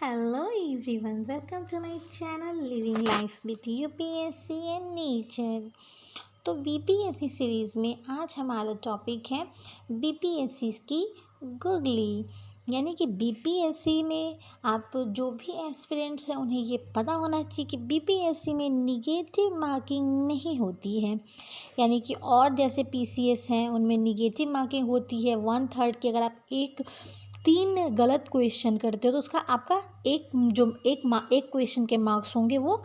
Hello everyone, welcome to my channel Living Life with UPSC and Nature। तो BPSC series में आज हमारा topic है बीपीएससी की गूगली। यानी कि बीपीएससी में आप जो भी एस्पिरेंट्स हैं उन्हें ये पता होना चाहिए कि बीपीएससी में निगेटिव मार्किंग नहीं होती है। यानी कि और जैसे पीसीएस हैं उनमें निगेटिव मार्किंग होती है 1/3 की। अगर आप तीन गलत क्वेश्चन करते हो तो उसका आपका एक क्वेश्चन के मार्क्स होंगे वो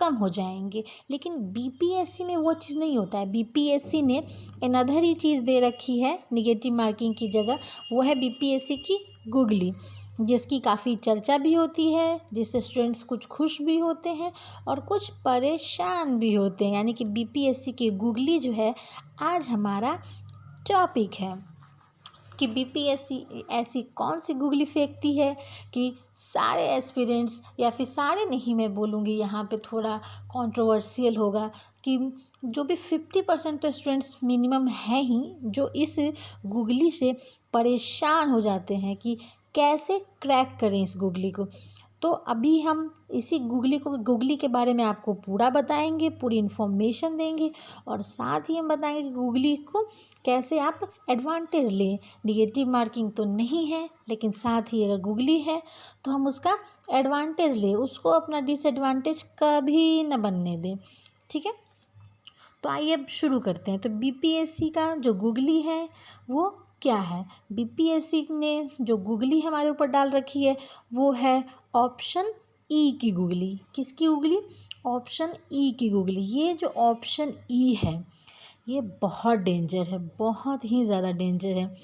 कम हो जाएंगे। लेकिन बीपीएससी में वो चीज़ नहीं होता है। बीपीएससी ने अनदर ही चीज़ दे रखी है निगेटिव मार्किंग की जगह, वो है बीपीएससी की गूगली, जिसकी काफ़ी चर्चा भी होती है, जिससे स्टूडेंट्स कुछ खुश भी होते हैं और कुछ परेशान भी होते हैं। यानी कि बीपीएससी की गूगली जो है आज हमारा टॉपिक है कि बीपीएससी ऐसी कौन सी गूगली फेंकती है कि सारे एस्पिरेंट्स, या फिर सारे नहीं, मैं बोलूँगी यहाँ पे थोड़ा कंट्रोवर्शियल होगा, कि जो भी 50% तो स्टूडेंट्स मिनिमम हैं ही जो इस गूगली से परेशान हो जाते हैं कि कैसे क्रैक करें इस गूगली को। तो अभी हम इसी गूगली के बारे में आपको पूरा बताएंगे, पूरी इन्फॉर्मेशन देंगे और साथ ही हम बताएंगे कि गूगली को कैसे आप एडवांटेज लें। निगेटिव मार्किंग तो नहीं है, लेकिन साथ ही अगर गूगली है तो हम उसका एडवांटेज लें, उसको अपना डिसएडवांटेज कभी न बनने दें। ठीक है, तो आइए अब शुरू करते हैं। तो बीपीएससी का जो गूगली है वो क्या है। बीपीएससी ने जो गूगली हमारे ऊपर डाल रखी है वो है ऑप्शन ई की गूगली। किसकी गूगली? ऑप्शन ई की गूगली। ये जो ऑप्शन ई है ये बहुत डेंजर है, बहुत ही ज़्यादा डेंजर है।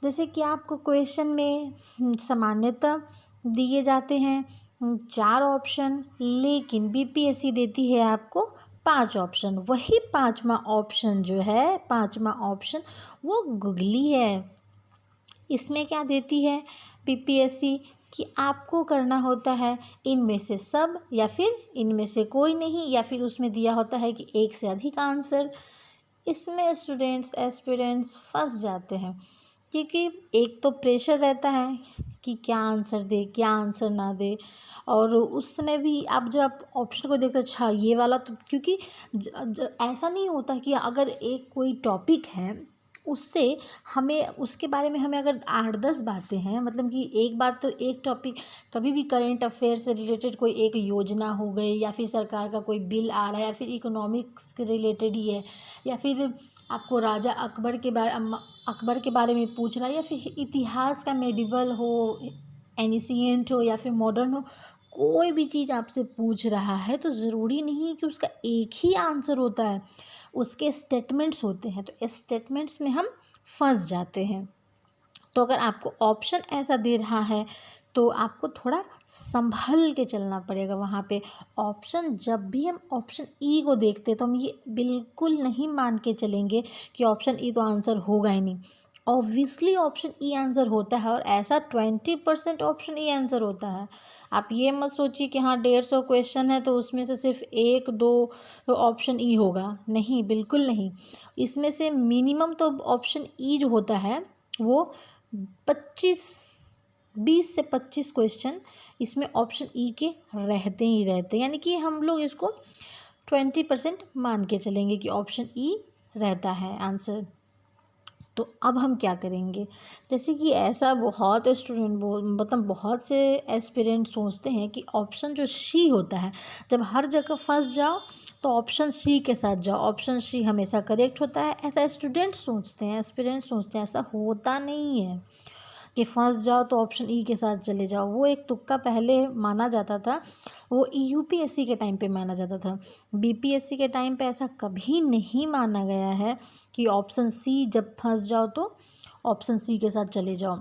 जैसे कि आपको क्वेश्चन में सामान्यतः दिए जाते हैं 4 ऑप्शन, लेकिन बीपीएससी देती है आपको 5 ऑप्शन। वही पाँचवा ऑप्शन जो है, पाँचवा ऑप्शन वो गूगली है। इसमें क्या देती है बीपीएससी कि आपको करना होता है इनमें से सब, या फिर इनमें से कोई नहीं, या फिर उसमें दिया होता है कि एक से अधिक आंसर। इसमें स्टूडेंट्स एस्पिरेंट्स फंस जाते हैं, क्योंकि एक तो प्रेशर रहता है कि क्या आंसर दे, क्या आंसर ना दे। और उस समय भी आप जब आप ऑप्शन को देखते हो, अच्छा ये वाला तो, क्योंकि ऐसा नहीं होता कि अगर एक कोई टॉपिक है उससे हमें, उसके बारे में हमें अगर 8-10 बातें हैं, मतलब कि एक बात तो एक टॉपिक, कभी भी करेंट अफेयर से रिलेटेड कोई एक योजना हो गई, या फिर सरकार का कोई बिल आ रहा है, या फिर इकोनॉमिक्स के रिलेटेड ही है, या फिर आपको राजा अकबर के बारे में पूछ रहा है, या फिर इतिहास का मेडिवल हो, एनिशिएंट हो या फिर मॉडर्न हो, कोई भी चीज़ आपसे पूछ रहा है तो ज़रूरी नहीं कि उसका एक ही आंसर होता है, उसके स्टेटमेंट्स होते हैं। तो इस स्टेटमेंट्स में हम फंस जाते हैं। तो अगर आपको ऑप्शन ऐसा दे रहा है तो आपको थोड़ा संभल के चलना पड़ेगा वहाँ पे। ऑप्शन, जब भी हम ऑप्शन ई को देखते हैं तो हम ये बिल्कुल नहीं मान के चलेंगे कि ऑप्शन ई तो आंसर होगा ही नहीं। ऑब्वियसली ऑप्शन ई आंसर होता है, और ऐसा 20% ऑप्शन ई आंसर होता है। आप ये मत सोचिए कि हाँ 150 क्वेश्चन है तो उसमें से सिर्फ 1-2 ऑप्शन ई होगा। नहीं, बिल्कुल नहीं। इसमें से मिनिमम तो ऑप्शन ई जो होता है वो 20 से 25 क्वेश्चन इसमें ऑप्शन ई के रहते ही रहते, यानी कि हम लोग इसको 20% मान के चलेंगे कि ऑप्शन ई रहता है आंसर। तो अब हम क्या करेंगे, जैसे कि ऐसा बहुत मतलब बहुत से एस्पिरेंट सोचते हैं कि ऑप्शन जो सी होता है, जब हर जगह फंस जाओ तो ऑप्शन सी के साथ जाओ, ऑप्शन सी हमेशा करेक्ट होता है। ऐसा स्टूडेंट सोचते हैं, एस्पिरेंट सोचते हैं। ऐसा होता नहीं है कि फंस जाओ तो ऑप्शन ई के साथ चले जाओ। वो एक तुक्का पहले माना जाता था, वो यूपीएससी के टाइम पे माना जाता था। बीपीएससी के टाइम पे ऐसा कभी नहीं माना गया है कि ऑप्शन सी, जब फंस जाओ तो ऑप्शन सी के साथ चले जाओ।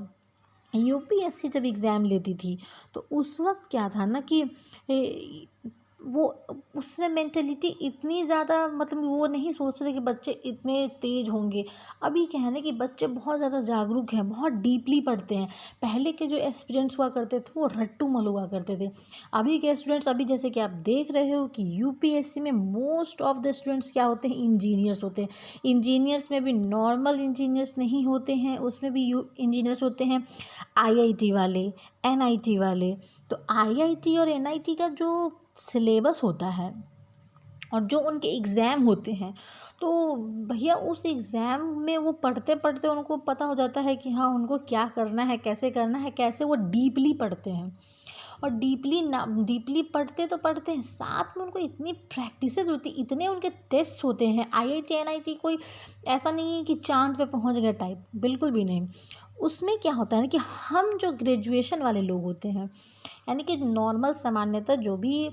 यूपीएससी जब एग्ज़ाम लेती थी तो उस वक्त क्या था ना कि वो उसमें मेंटेलिटी इतनी ज़्यादा मतलब वो नहीं सोच रहे कि बच्चे इतने तेज होंगे। अभी क्या है ना कि बच्चे बहुत ज़्यादा जागरूक हैं, बहुत डीपली पढ़ते हैं। पहले के जो एस्पिरेंट्स हुआ करते थे वो रट्टू-मल हुआ करते थे। अभी के स्टूडेंट्स, अभी जैसे कि आप देख रहे हो कि यूपीएससी में मोस्ट ऑफ द स्टूडेंट्स क्या होते हैं, इंजीनियर्स होते हैं। इंजीनियर्स में भी नॉर्मल इंजीनियर्स नहीं होते हैं, उसमें भी इंजीनियर्स होते हैं आईआईटी वाले, एनआईटी वाले। तो आईआईटी और एनआईटी का जो सिलेबस होता है और जो उनके एग्ज़ाम होते हैं, तो भैया उस एग्ज़ाम में वो पढ़ते पढ़ते उनको पता हो जाता है कि हाँ उनको क्या करना है, कैसे करना है, कैसे वो डीपली पढ़ते हैं। और डीपली पढ़ते तो पढ़ते हैं, साथ में उनको इतनी प्रैक्टिसेस होती, इतने उनके टेस्ट होते हैं। आईआईटी एनआईटी कोई ऐसा नहीं है कि चाँद पे पहुंच गया टाइप, बिल्कुल भी नहीं। उसमें क्या होता है ना कि हम जो ग्रेजुएशन वाले लोग होते हैं, यानी कि नॉर्मल सामान्यतः जो भी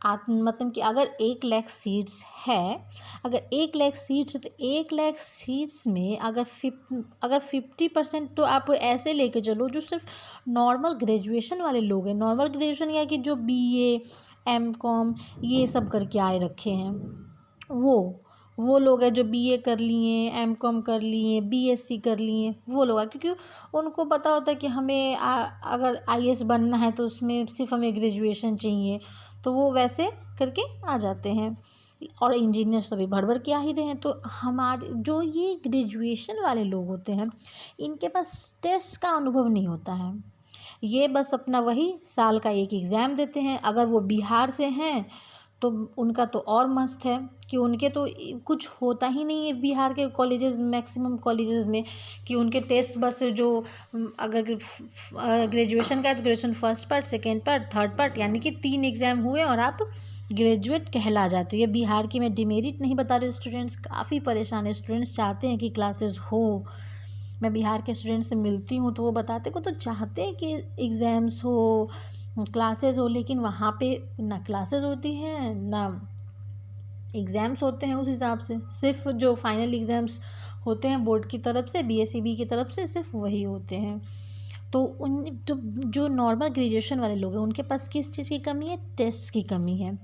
मतलब कि अगर 1 लाख सीट्स है, अगर 1 लाख सीट्स है तो 1 लाख सीट्स में अगर 50% तो आप ऐसे लेके चलो जो सिर्फ नॉर्मल ग्रेजुएशन वाले लोग हैं। नॉर्मल ग्रेजुएशन या कि जो बीए, एमकॉम ये सब करके आए रखे हैं, वो लोग हैं जो बीए कर लिए, एमकॉम कर लिए, बीएससी कर लिए, वो लोग हैं। क्योंकि उनको पता होता है कि हमें अगर आईएएस बनना है तो उसमें सिर्फ हमें ग्रेजुएशन चाहिए, तो वो वैसे करके आ जाते हैं। और इंजीनियर्स तो अभी भर के आ ही रहे हैं। तो हमारे जो ये ग्रेजुएशन वाले लोग होते हैं, इनके पास टेस्ट का अनुभव नहीं होता है। ये बस अपना वही साल का एक एग्ज़ाम देते हैं। अगर वो बिहार से हैं तो उनका तो और मस्त है कि उनके तो कुछ होता ही नहीं है बिहार के कॉलेजेस, मैक्सिमम कॉलेजेस में, कि उनके टेस्ट बस जो अगर ग्रेजुएशन का है तो graduation first part, second part, third part, यानी कि 3 एग्ज़ाम हुए और आप ग्रेजुएट कहला जाते हो। ये बिहार की मैं डिमेरिट नहीं बता रही, स्टूडेंट्स काफ़ी परेशान है, स्टूडेंट्स चाहते हैं कि क्लासेस हो। मैं बिहार के स्टूडेंट से मिलती हूँ तो वो बताते को तो चाहते हैं कि एग्ज़ाम्स हो, क्लासेस हो, लेकिन वहाँ पे ना क्लासेस होती हैं ना एग्ज़ाम्स होते हैं। उस हिसाब से सिर्फ जो फाइनल एग्ज़ाम्स होते हैं बोर्ड की तरफ से, बीएसईबी की तरफ से, सिर्फ वही होते हैं। तो उन जो नॉर्मल ग्रेजुएशन वाले लोग हैं उनके पास किस चीज़ की कमी है, टेस्ट की कमी है।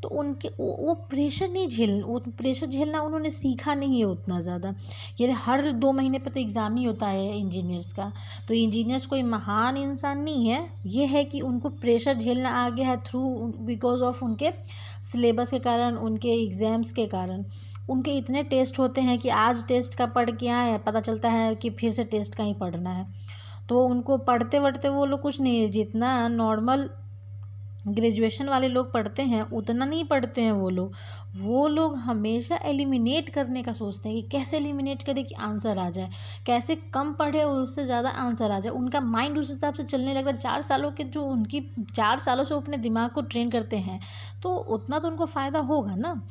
तो उनके वो प्रेशर नहीं वो प्रेशर झेलना उन्होंने सीखा नहीं है उतना ज़्यादा। ये हर 2 महीने पे तो एग्ज़ाम ही होता है इंजीनियर्स का। तो इंजीनियर्स कोई महान इंसान नहीं है, ये है कि उनको प्रेशर झेलना आ गया है थ्रू बिकॉज ऑफ उनके सिलेबस के कारण, उनके एग्ज़ाम्स के कारण। उनके इतने टेस्ट होते हैं कि आज टेस्ट का पढ़ के आए, पता चलता है कि फिर से टेस्ट का ही पढ़ना है। तो उनको पढ़ते वढ़ते वो लोग कुछ नहीं है, जितना नॉर्मल ग्रेजुएशन वाले लोग पढ़ते हैं उतना नहीं पढ़ते हैं वो लोग हमेशा एलिमिनेट करने का सोचते हैं कि कैसे एलिमिनेट करें कि आंसर आ जाए, कैसे कम पढ़े और उससे ज़्यादा आंसर आ जाए। उनका माइंड उस हिसाब से चलने लगता है। 4 सालों के जो उनकी 4 सालों से वो अपने दिमाग को ट्रेन करते हैं तो उतना तो उनको फ़ायदा होगा ना।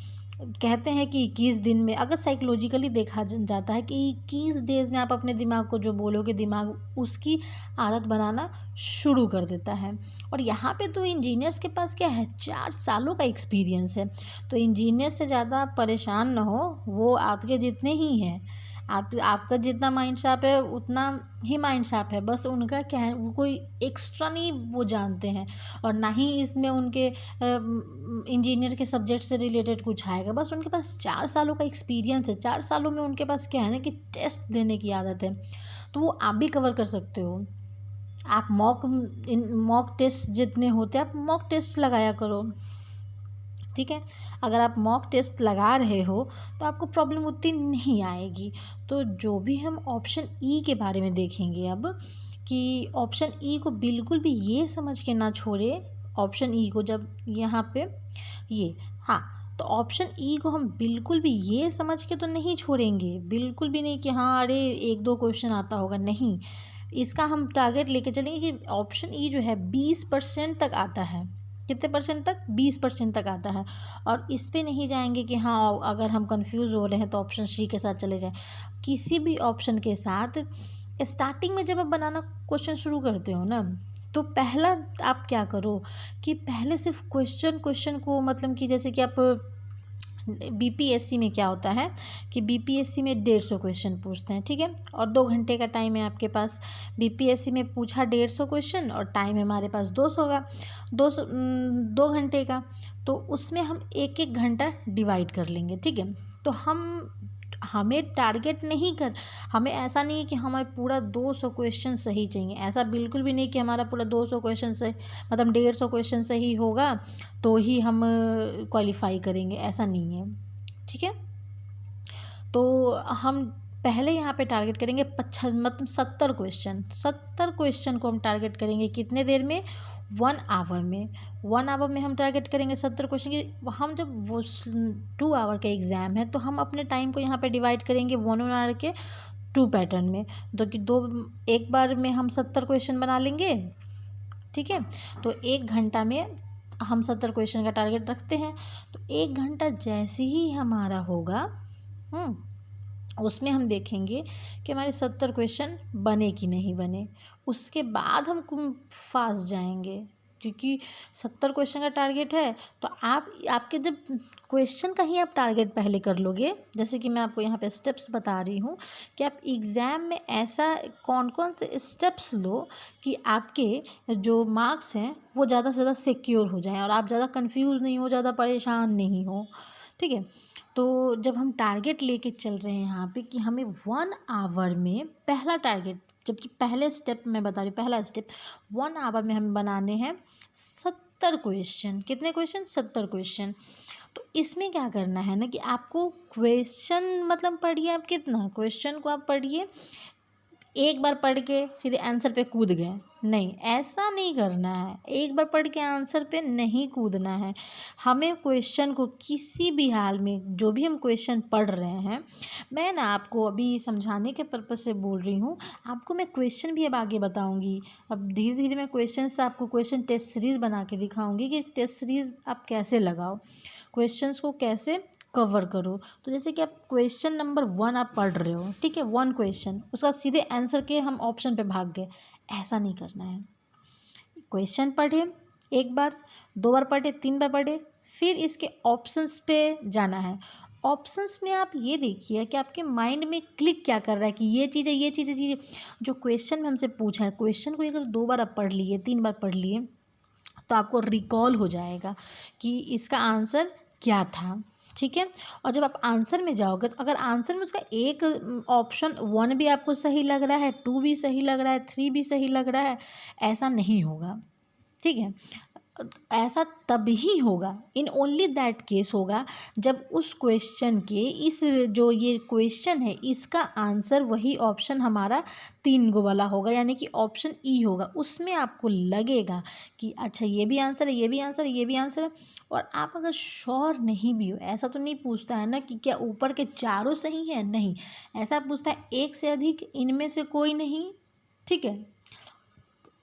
कहते हैं कि 21 दिन में, अगर साइकोलॉजिकली देखा जाता है कि 21 डेज़ में आप अपने दिमाग को जो बोलोगे दिमाग उसकी आदत बनाना शुरू कर देता है। और यहाँ पे तो इंजीनियर्स के पास क्या है, 4 सालों का एक्सपीरियंस है। तो इंजीनियर से ज़्यादा परेशान ना हो, वो आपके जितने ही हैं। आपका जितना माइंड शार्प है उतना ही माइंड शार्प है। बस उनका क्या है, वो कोई एक्स्ट्रा नहीं वो जानते हैं और ना ही इसमें उनके इंजीनियर के सब्जेक्ट से रिलेटेड कुछ आएगा। बस उनके पास 4 सालों का एक्सपीरियंस है। 4 सालों में उनके पास क्या है ना कि टेस्ट देने की आदत है। तो वो आप भी कवर कर सकते हो। आप मॉक टेस्ट जितने होते हैं आप मॉक टेस्ट लगाया करो, ठीक है। अगर आप मॉक टेस्ट लगा रहे हो तो आपको प्रॉब्लम उतनी नहीं आएगी। तो जो भी हम ऑप्शन ई के बारे में देखेंगे अब, कि ऑप्शन ई को बिल्कुल भी ये समझ के ना छोड़े। ऑप्शन ई को जब यहाँ पे ये, हाँ, तो ऑप्शन ई को हम बिल्कुल भी ये समझ के तो नहीं छोड़ेंगे, बिल्कुल भी नहीं कि हाँ अरे 1-2 क्वेश्चन आता होगा, नहीं। इसका हम टारगेट लेके चलेंगे कि ऑप्शन ई जो है 20% तक आता है। कितने परसेंट तक, 20% तक आता है। और इस पे नहीं जाएंगे कि हाँ अगर हम कंफ्यूज हो रहे हैं तो ऑप्शन सी के साथ चले जाएं। किसी भी ऑप्शन के साथ स्टार्टिंग में जब आप बनाना क्वेश्चन शुरू करते हो ना, तो पहला आप क्या करो कि पहले सिर्फ क्वेश्चन को, मतलब कि जैसे कि आप बीपीएससी में क्या होता है कि बीपीएससी में 150 क्वेश्चन पूछते हैं, ठीक है, और 2 घंटे का टाइम है आपके पास। बीपीएससी में पूछा 150 क्वेश्चन और टाइम हमारे पास 200 का, 2 घंटे का, तो उसमें हम 1-1 घंटा डिवाइड कर लेंगे, ठीक है। तो हमें टारगेट नहीं कर, हमें ऐसा नहीं है कि हमें पूरा 200 क्वेश्चन सही चाहिए, ऐसा बिल्कुल भी नहीं कि हमारा पूरा 200 क्वेश्चन सही, मतलब 150 क्वेश्चन सही होगा तो ही हम क्वालिफाई करेंगे, ऐसा नहीं है, ठीक है। तो हम पहले यहाँ पे टारगेट करेंगे मतलब 70 क्वेश्चन को हम टारगेट करेंगे कितने देर में, 1 आवर में। 1 आवर में हम टारगेट करेंगे 70 क्वेश्चन की। हम जब वो 2 आवर का एग्ज़ाम है तो हम अपने टाइम को यहाँ पे डिवाइड करेंगे 1 आवर के 2 पैटर्न में, तो कि एक बार में हम 70 क्वेश्चन बना लेंगे, ठीक है। तो 1 घंटा में हम 70 क्वेश्चन का टारगेट रखते हैं। तो 1 घंटा जैसे ही हमारा होगा, उसमें हम देखेंगे कि हमारे 70 क्वेश्चन बने कि नहीं बने, उसके बाद हम फास्ट जाएंगे, क्योंकि 70 क्वेश्चन का टारगेट है। तो आपके जब क्वेश्चन का ही आप टारगेट पहले कर लोगे, जैसे कि मैं आपको यहाँ पे स्टेप्स बता रही हूँ कि आप एग्ज़ाम में ऐसा कौन कौन से स्टेप्स लो कि आपके जो मार्क्स हैं वो ज़्यादा से ज़्यादा सिक्योर हो जाएं और आप ज़्यादा कंफ्यूज नहीं हो, ज़्यादा परेशान नहीं हो, ठीक है। तो जब हम टारगेट लेके चल रहे हैं यहाँ पे कि हमें 1 आवर में पहला टारगेट, जबकि पहले स्टेप मैं बता रही हूँ, पहला स्टेप 1 आवर में हमें बनाने हैं 70 क्वेश्चन। कितने क्वेश्चन? 70 क्वेश्चन। तो इसमें क्या करना है ना कि आपको क्वेश्चन मतलब पढ़िए, आप कितना क्वेश्चन को आप पढ़िए, एक बार पढ़ के सीधे आंसर पे कूद गए, नहीं, ऐसा नहीं करना है। एक बार पढ़ के आंसर पे नहीं कूदना है, हमें क्वेश्चन को किसी भी हाल में, जो भी हम क्वेश्चन पढ़ रहे हैं, मैं ना आपको अभी समझाने के पर्पज़ से बोल रही हूँ, आपको मैं क्वेश्चन भी अब आगे बताऊँगी। अब धीरे धीरे मैं क्वेश्चन से आपको क्वेश्चन टेस्ट सीरीज़ बना के दिखाऊँगी कि टेस्ट सीरीज़ आप कैसे लगाओ, क्वेश्चंस को कैसे कवर करो। तो जैसे कि आप क्वेश्चन नंबर 1 आप पढ़ रहे हो, ठीक है, 1 क्वेश्चन, उसका सीधे आंसर के हम ऑप्शन पे भाग गए, ऐसा नहीं करना है। क्वेश्चन पढ़े, 1 बार, 2 बार पढ़े, 3 बार पढ़े, फिर इसके ऑप्शंस पे जाना है। ऑप्शंस में आप ये देखिए कि आपके माइंड में क्लिक क्या कर रहा है कि ये चीज़ है, ये चीज़ है, चीज़ जो क्वेश्चन में हमसे पूछा है, क्वेश्चन को अगर 2 बार आप पढ़ लिए, 3 बार पढ़ लिए, तो आपको रिकॉल हो जाएगा कि इसका आंसर क्या था, ठीक है। और जब आप आंसर में जाओगे, तो अगर आंसर में उसका एक ऑप्शन 1 भी आपको सही लग रहा है, 2 भी सही लग रहा है, 3 भी सही लग रहा है, ऐसा नहीं होगा, ठीक है। ऐसा तभी होगा, इन ओनली दैट केस होगा, जब उस क्वेश्चन के इस जो ये क्वेश्चन है इसका आंसर वही ऑप्शन हमारा 3 गो वाला होगा, यानी कि ऑप्शन ई होगा। उसमें आपको लगेगा कि अच्छा ये भी आंसर है, ये भी आंसर है, ये भी आंसर है, और आप अगर श्योर नहीं भी हो, ऐसा तो नहीं पूछता है ना कि क्या ऊपर के चारों सही है, नहीं, ऐसा पूछता है एक से अधिक इनमें से कोई नहीं, ठीक है,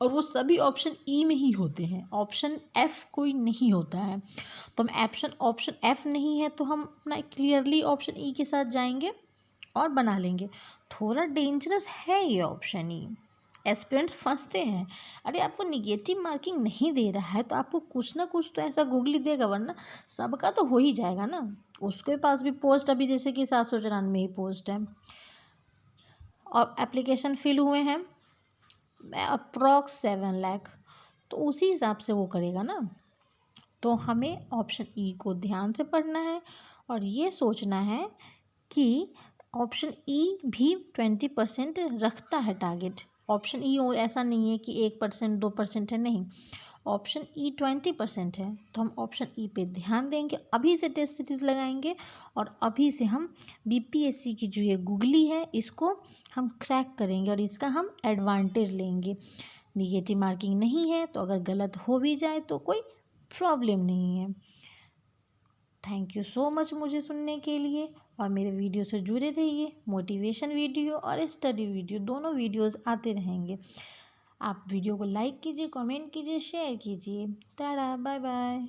और वो सभी ऑप्शन ई में ही होते हैं, ऑप्शन एफ कोई नहीं होता है। तो हम ऑप्शन एफ नहीं है तो हम अपना क्लियरली ऑप्शन ई के साथ जाएंगे और बना लेंगे। थोड़ा डेंजरस है ये ऑप्शन ई, एस्पिरेंट्स फंसते हैं। अरे आपको निगेटिव मार्किंग नहीं दे रहा है तो आपको कुछ ना कुछ तो ऐसा गूगली देगा, वरना सबका तो हो ही जाएगा ना। उसके पास भी पोस्ट अभी जैसे कि 794 ही पोस्ट है और एप्लीकेशन फिल हुए हैं अप्रॉक्स 7 लाख, तो उसी हिसाब से वो करेगा ना। तो हमें ऑप्शन ई को ध्यान से पढ़ना है और ये सोचना है कि ऑप्शन ई भी 20% रखता है टारगेट। ऑप्शन ई ऐसा नहीं है कि 1% 2% है, नहीं, ऑप्शन ई 20% है। तो हम ऑप्शन ई पे ध्यान देंगे, अभी से टेस्ट सीरीज लगाएंगे और अभी से हम बीपीएससी की जो ये गूगली है इसको हम क्रैक करेंगे और इसका हम एडवांटेज लेंगे। निगेटिव मार्किंग नहीं है तो अगर गलत हो भी जाए तो कोई प्रॉब्लम नहीं है। थैंक यू सो मच मुझे सुनने के लिए, और मेरे वीडियो से जुड़े रहिए। मोटिवेशन वीडियो और स्टडी वीडियो दोनों वीडियोस आते रहेंगे। आप वीडियो को लाइक कीजिए, कमेंट कीजिए, शेयर कीजिए। Tata, bye bye.